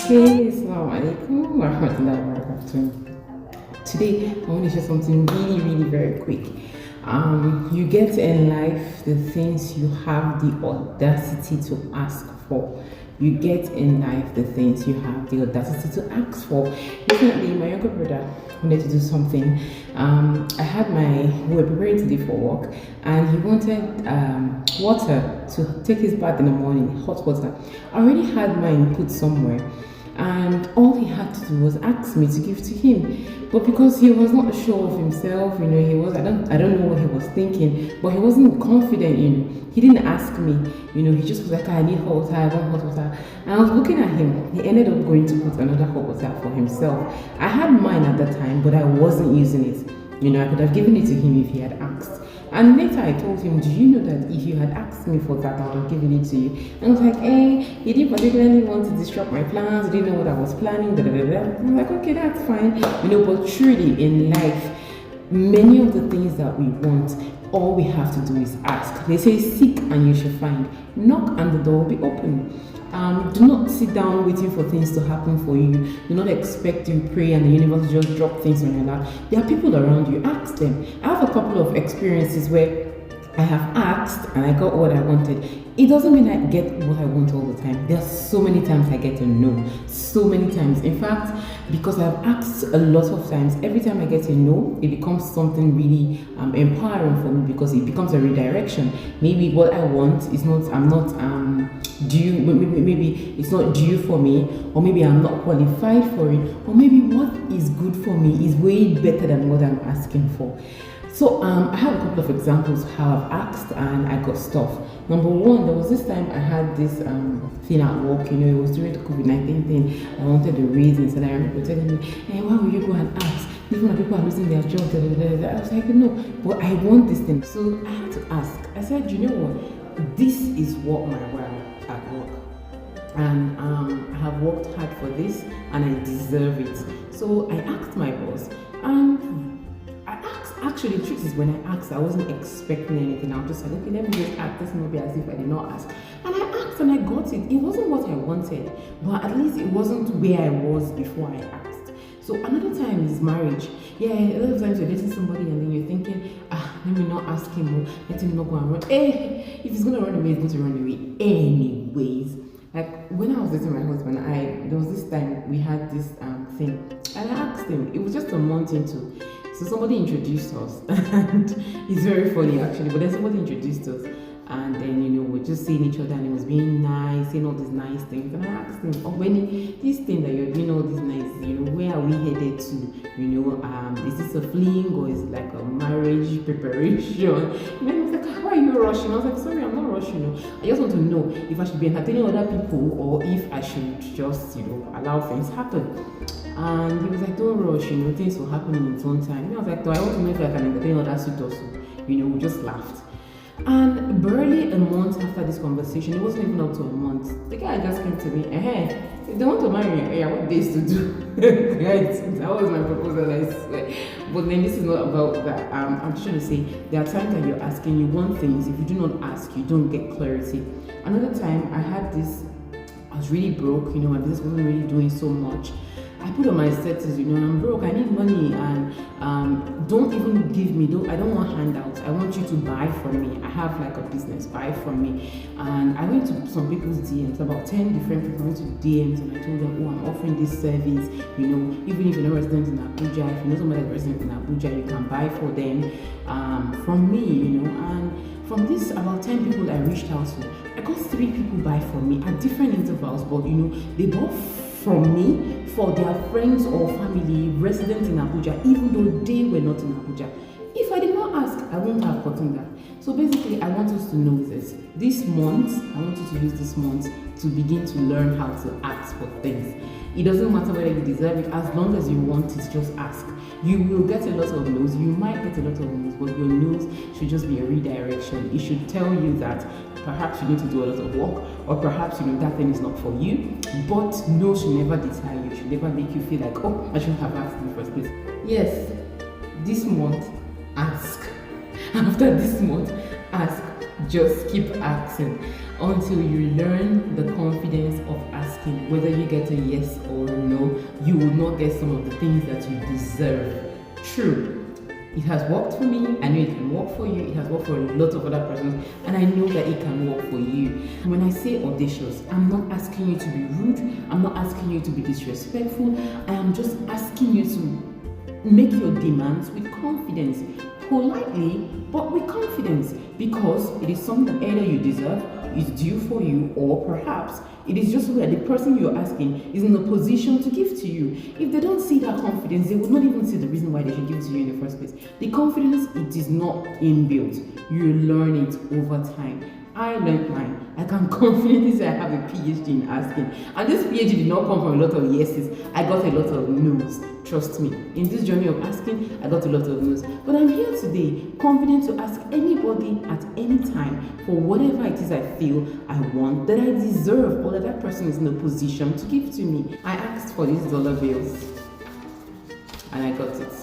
Hey, Assalamu alaikum wa rahmatullahi wa barakatuh. Today, I want to share something really very quick. You get in life the things you have the audacity to ask for. You get in life the things you have the audacity to ask for. Recently, my younger brother wanted to do something. We were preparing today for work, and he wanted water to take his bath in the morning, hot water. I already had mine put somewhere, and all he had to do was ask me to give to him. But because he was not sure of himself, he was, I don't know what he was thinking, but he wasn't confident, he didn't ask me, he just was like, I need hot water, I want hot water. And I was looking at him. He ended up going to put another hot water for himself. I had mine at that time, but I wasn't using it. I could have given it to him if he had asked. And later I told him, do you know that if you had asked me for that, I would have given it to you? And I was like, he didn't particularly want to disrupt my plans, he didn't know what I was planning, I'm like, okay, that's fine. But truly in life, many of the things that we want, all we have to do is ask. They say, seek and you shall find. Knock and the door will be open. Do not sit down waiting for things to happen for you. Do not expect you pray and the universe just drop things on your lap. There are people around you. Ask them. I have a couple of experiences where I have asked and I got what I wanted. It doesn't mean I get what I want all the time. There are so many times I get a no. So many times. In fact, because I've asked a lot of times, every time I get a no, it becomes something really empowering for me, because it becomes a redirection. Maybe what I want is not, due, maybe it's not due for me, or maybe I'm not qualified for it, or maybe what is good for me is way better than what I'm asking for. So I have a couple of examples how I've asked and I got stuff. Number one, there was this time I had this thing at work, it was during the COVID-19 thing. I wanted a raise, and I remember telling me, hey, why will you go and ask? Even when people are losing their jobs, I was like, no, but I want this thing. So I had to ask. I said, you know what? This is what my wow at work. And I have worked hard for this and I deserve it. So I asked my boss, and actually, the truth is, when I asked, I wasn't expecting anything. I was just like, okay, let me just ask. This may be as if I did not ask. And I asked and I got it. It wasn't what I wanted, but at least it wasn't where I was before I asked. So another time is marriage. Yeah, a lot of times you're dating somebody and then you're thinking, let me not ask him, or let him not go and run. If he's going to run away, he's going to run away anyways. Like when I was dating my husband, there was this time we had this thing, and I asked him. It was just a month into. So somebody introduced us, and it's very funny actually, but then somebody introduced us, and then we're just seeing each other, and it was being nice, saying all these nice things. And I asked him, oh, Benny, this thing that you're doing all these nice, where are we headed to? Is this a fling, or is it like a marriage preparation? And then he was like, why are you rushing? I was like, sorry, I'm not rushing. I just want to know if I should be entertaining other people, or if I should just, allow things happen. And he was like, don't rush, things will happen in its own time. And I was like, do I want to know if I can entertain other suit also? We just laughed. And barely a month after this conversation, it wasn't even up to a month, the guy just came to me, if they want to marry me, I want this to do. Guys, that was my proposal, I swear. But then this is not about that. I'm just trying to say, there are times that you're asking, you want things. If you do not ask, you don't get clarity. Another time, I was really broke, my business wasn't really doing so much. I put on my status, I'm broke, I need money, and don't even give me, I don't want handouts. I want you to buy from me. I have like a business, buy from me. And I went to some people's DMs, about 10 different people went to DMs, and I told them, oh, I'm offering this service, even if you're not resident in Abuja, if you know somebody that's resident in Abuja, you can buy for them from me, and from this, about 10 people I reached out to, I got 3 people buy from me at different intervals, but they bought from me for their friends or family residents in Abuja, even though they were not in Abuja. If I did not ask, I wouldn't have gotten that. So basically, I want us to know this month, I want you to use this month to begin to learn how to ask for things. It doesn't matter whether you deserve it, as long as you want it, just ask. You will get a lot of no's, you might get a lot of no's, but your no's should just be a redirection. It should tell you that perhaps you need to do a lot of work, or perhaps that thing is not for you. But no should never deter you, should never make you feel like, oh, I shouldn't have asked in the first place. Yes, this month, ask. After this month, ask. Just keep asking until you learn the confidence of asking. Whether you get a yes or a no, you will not get some of the things that you deserve. True. It has worked for me. I know it can work for you. It has worked for a lot of other persons, and I know that it can work for you. When I say audacious, I'm not asking you to be rude. I'm not asking you to be disrespectful. I am just asking you to make your demands with confidence, politely, but with confidence, because it is something that either you deserve, is due for you, or perhaps it is just where the person you're asking is in a position to give to you. If they don't see that confidence, they would not even see the reason why they should give to you in the first place. The confidence, it is not inbuilt. You learn it over time. I learned mine. I can confidently say I have a PhD in asking. And this PhD did not come from a lot of yeses. I got a lot of no's. Trust me. In this journey of asking, I got a lot of no's. But I'm here today, confident to ask anybody at any time for whatever it is I feel I want, that I deserve, or that person is in a position to give to me. I asked for these dollar bills, and I got it.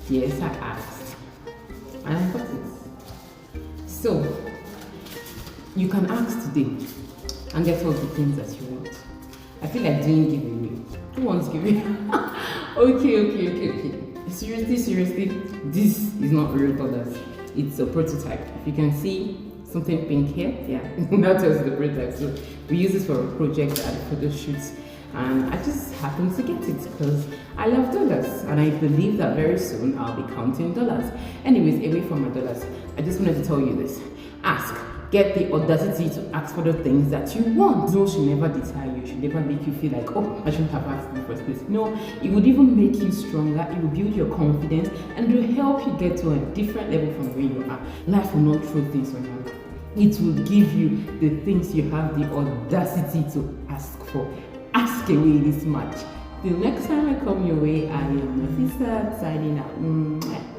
Yes, I asked, and I got it. So, you can ask today and get all the things that you want. I feel like doing giveaway. Who wants giveaway? Okay. Seriously, this is not real dollars. It's a prototype. If you can see something pink here, yeah, that was the prototype. So we use this for a project at a photo shoot, and I just happened to get it because I love dollars, and I believe that very soon I'll be counting dollars. Anyways, away from my dollars, I just wanted to tell you this. Ask. Get the audacity to ask for the things that you want. No should never deter you. It should never make you feel like, oh, I shouldn't have asked in the first place. No, it would even make you stronger. It will build your confidence, and it will help you get to a different level from where you are. Life will not throw things on you. It will give you the things you have the audacity to ask for. Ask away this much. Till next time I come your way, I am Nafisa signing out.